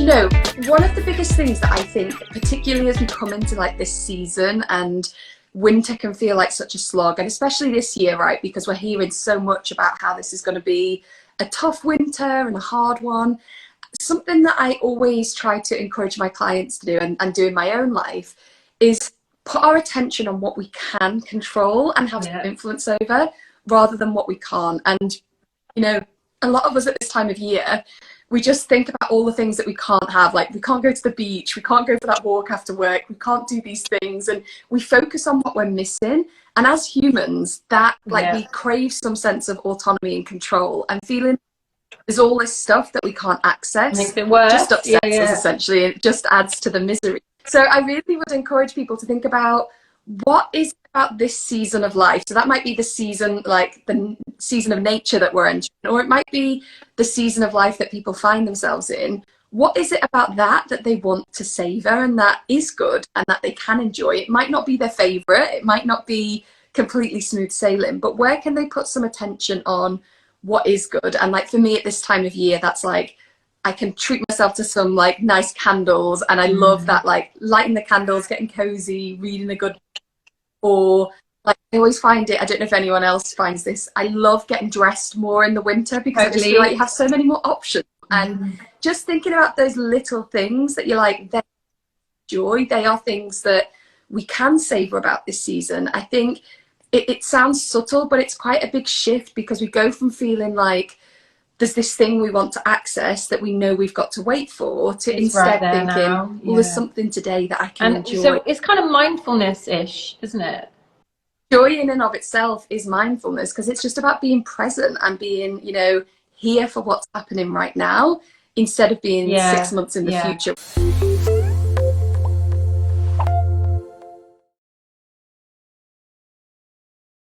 you know, one of the biggest things that I think, particularly as we come into like this season, and winter can feel like such a slog, and especially this year, right, because we're hearing so much about how this is going to be a tough winter and a hard one. Something that I always try to encourage my clients to do, and do in my own life, is put our attention on what we can control and have some influence over, rather than what we can't. And you know, a lot of us at this time of year, we just think about all the things that we can't have. Like, we can't go to the beach, we can't go for that walk after work, we can't do these things, and we focus on what we're missing. And as humans, that we crave some sense of autonomy and control, and feeling there's all this stuff that we can't access. Makes it worse. Just upsets us, essentially. It just adds to the misery. So I really would encourage people to think about what is about this season of life. So that might be the season, like the season of nature that we're entering, or it might be the season of life that people find themselves in. What is it about that they want to savor, and that is good, and that they can enjoy? It might not be their favorite, it might not be completely smooth sailing, but where can they put some attention on what is good? And like for me at this time of year, that's like, I can treat myself to some like nice candles, and I love that, like lighting the candles, getting cozy, reading a good, or like I always find it, I don't know if anyone else finds this, I love getting dressed more in the winter, because I just feel like you have so many more options. And just thinking about those little things that you're like, they're joy, they are things that we can savor about this season. I think it sounds subtle, but it's quite a big shift, because we go from feeling like there's this thing we want to access that we know we've got to wait for, to instead thinking, well, there's something today that I can enjoy. So it's kind of mindfulness-ish, isn't it? Joy in and of itself is mindfulness, because it's just about being present and being, you know, here for what's happening right now, instead of being 6 months in the future.